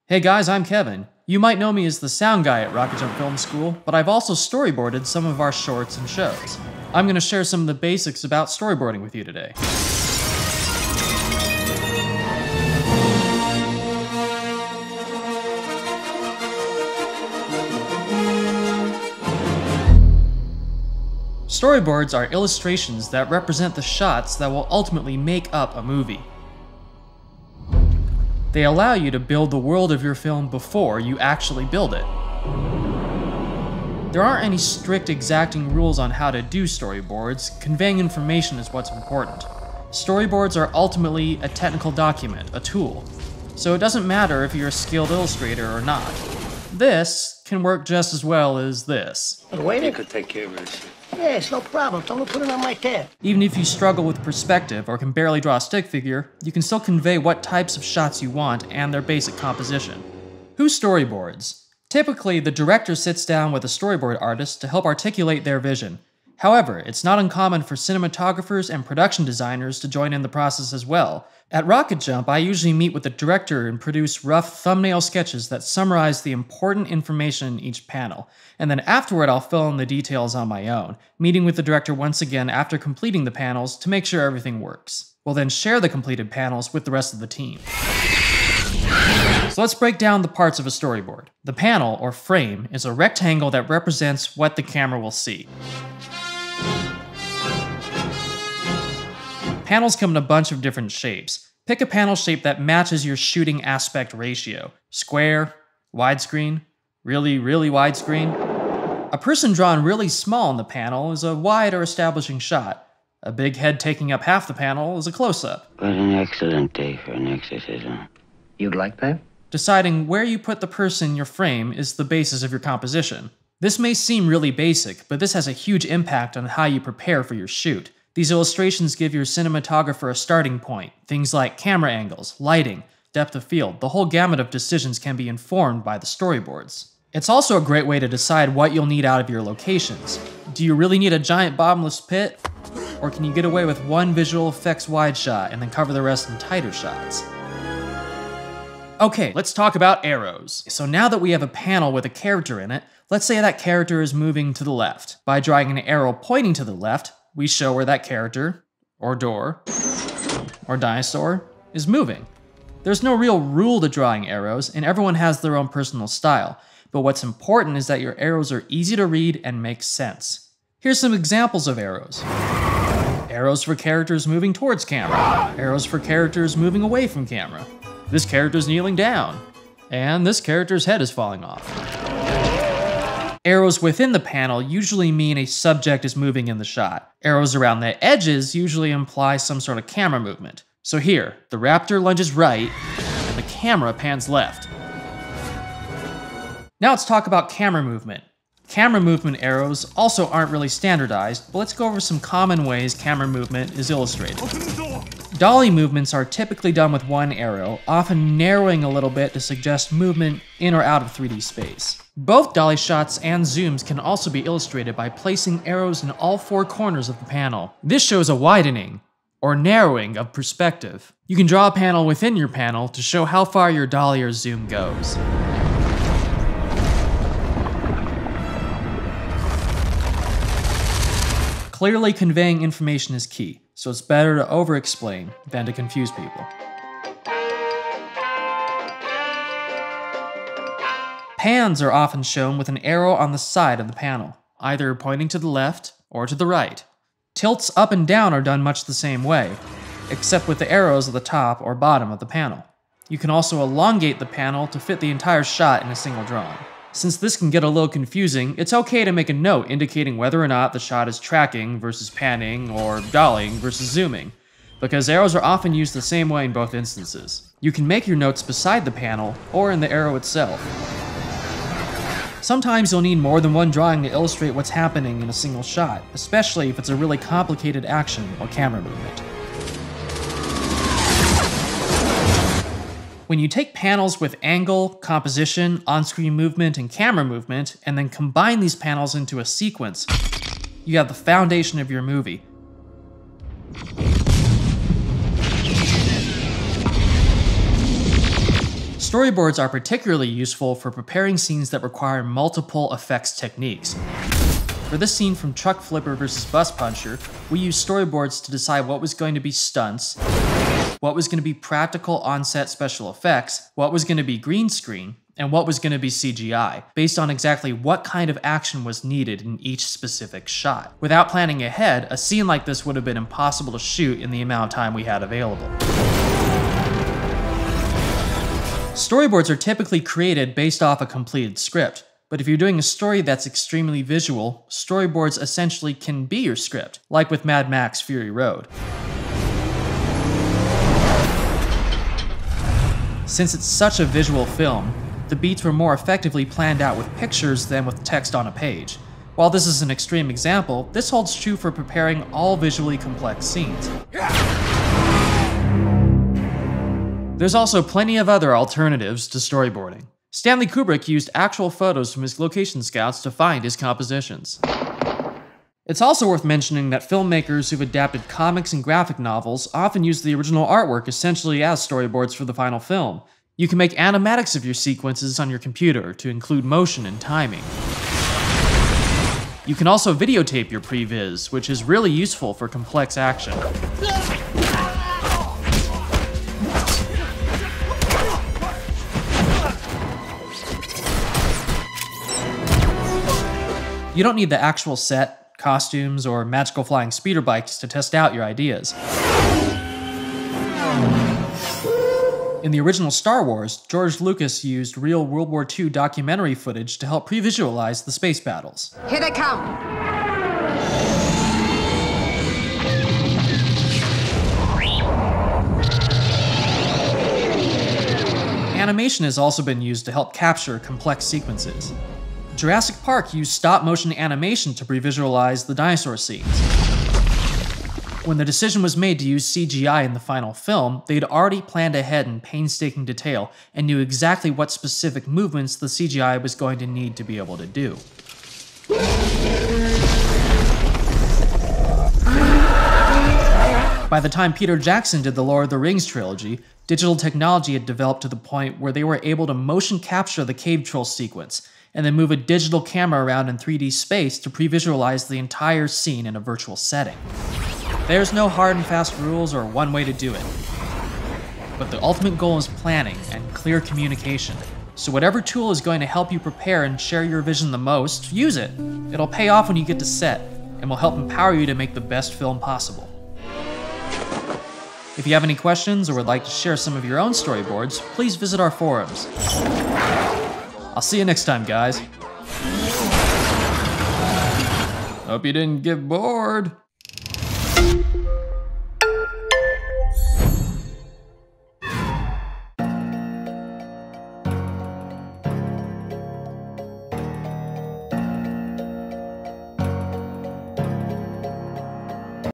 Hey guys, I'm Kevin. You might know me as the sound guy at Rocket Jump Film School, but I've also storyboarded some of our shorts and shows. I'm going to share some of the basics about storyboarding with you today. Storyboards are illustrations that represent the shots that will ultimately make up a movie. They allow you to build the world of your film before you actually build it. There aren't any strict exacting rules on how to do storyboards. Conveying information is what's important. Storyboards are ultimately a technical document, a tool. So it doesn't matter if you're a skilled illustrator or not. This can work just as well as this. Wait, you could take care of this. Yeah, it's no problem. Tell him to put it on my tab. Even if you struggle with perspective or can barely draw a stick figure, you can still convey what types of shots you want and their basic composition. Who storyboards? Typically, the director sits down with a storyboard artist to help articulate their vision. However, it's not uncommon for cinematographers and production designers to join in the process as well. At Rocket Jump, I usually meet with the director and produce rough thumbnail sketches that summarize the important information in each panel, and then afterward I'll fill in the details on my own, meeting with the director once again after completing the panels to make sure everything works. We'll then share the completed panels with the rest of the team. So let's break down the parts of a storyboard. The panel, or frame, is a rectangle that represents what the camera will see. Panels come in a bunch of different shapes. Pick a panel shape that matches your shooting aspect ratio. Square, widescreen, really widescreen. A person drawn really small in the panel is a wide or establishing shot. A big head taking up half the panel is a close-up. What an excellent day for an exorcism. You'd like that? Deciding where you put the person in your frame is the basis of your composition. This may seem really basic, but this has a huge impact on how you prepare for your shoot. These illustrations give your cinematographer a starting point. Things like camera angles, lighting, depth of field, the whole gamut of decisions can be informed by the storyboards. It's also a great way to decide what you'll need out of your locations. Do you really need a giant bottomless pit? Or can you get away with one visual effects wide shot and then cover the rest in tighter shots? Okay, let's talk about arrows. So now that we have a panel with a character in it, let's say that character is moving to the left. By drawing an arrow pointing to the left, we show where that character, or door, or dinosaur is moving. There's no real rule to drawing arrows, and everyone has their own personal style, but what's important is that your arrows are easy to read and make sense. Here's some examples of arrows. Arrows for characters moving towards camera. Arrows for characters moving away from camera. This character's kneeling down. And this character's head is falling off. Arrows within the panel usually mean a subject is moving in the shot. Arrows around the edges usually imply some sort of camera movement. So here, the raptor lunges right, and the camera pans left. Now let's talk about camera movement. Camera movement arrows also aren't really standardized, but let's go over some common ways camera movement is illustrated. Dolly movements are typically done with one arrow, often narrowing a little bit to suggest movement in or out of 3D space. Both dolly shots and zooms can also be illustrated by placing arrows in all four corners of the panel. This shows a widening, or narrowing, of perspective. You can draw a panel within your panel to show how far your dolly or zoom goes. Clearly conveying information is key, so it's better to over-explain than to confuse people. Pans are often shown with an arrow on the side of the panel, either pointing to the left or to the right. Tilts up and down are done much the same way, except with the arrows at the top or bottom of the panel. You can also elongate the panel to fit the entire shot in a single drawing. Since this can get a little confusing, it's okay to make a note indicating whether or not the shot is tracking versus panning or dollying versus zooming, because arrows are often used the same way in both instances. You can make your notes beside the panel or in the arrow itself. Sometimes you'll need more than one drawing to illustrate what's happening in a single shot, especially if it's a really complicated action or camera movement. When you take panels with angle, composition, on-screen movement, and camera movement, and then combine these panels into a sequence, you have the foundation of your movie. Storyboards are particularly useful for preparing scenes that require multiple effects techniques. For this scene from Truck Flipper vs. Bus Puncher, we used storyboards to decide what was going to be stunts, what was going to be practical on-set special effects, what was going to be green screen, and what was going to be CGI, based on exactly what kind of action was needed in each specific shot. Without planning ahead, a scene like this would have been impossible to shoot in the amount of time we had available. Storyboards are typically created based off a completed script, but if you're doing a story that's extremely visual, storyboards essentially can be your script, like with Mad Max Fury Road. Since it's such a visual film, the beats were more effectively planned out with pictures than with text on a page. While this is an extreme example, this holds true for preparing all visually complex scenes. There's also plenty of other alternatives to storyboarding. Stanley Kubrick used actual photos from his location scouts to find his compositions. It's also worth mentioning that filmmakers who've adapted comics and graphic novels often use the original artwork essentially as storyboards for the final film. You can make animatics of your sequences on your computer to include motion and timing. You can also videotape your previs, which is really useful for complex action. You don't need the actual set, costumes, or magical flying speeder bikes to test out your ideas. In the original Star Wars, George Lucas used real World War II documentary footage to help pre-visualize the space battles. Here they come! Animation has also been used to help capture complex sequences. Jurassic Park used stop-motion animation to pre-visualize the dinosaur scenes. When the decision was made to use CGI in the final film, they'd already planned ahead in painstaking detail and knew exactly what specific movements the CGI was going to need to be able to do. By the time Peter Jackson did the Lord of the Rings trilogy, digital technology had developed to the point where they were able to motion capture the cave troll sequence, and then move a digital camera around in 3D space to pre-visualize the entire scene in a virtual setting. There's no hard and fast rules or one way to do it. But the ultimate goal is planning and clear communication. So whatever tool is going to help you prepare and share your vision the most, use it. It'll pay off when you get to set, and will help empower you to make the best film possible. If you have any questions or would like to share some of your own storyboards, please visit our forums. I'll see you next time, guys. Hope you didn't get bored.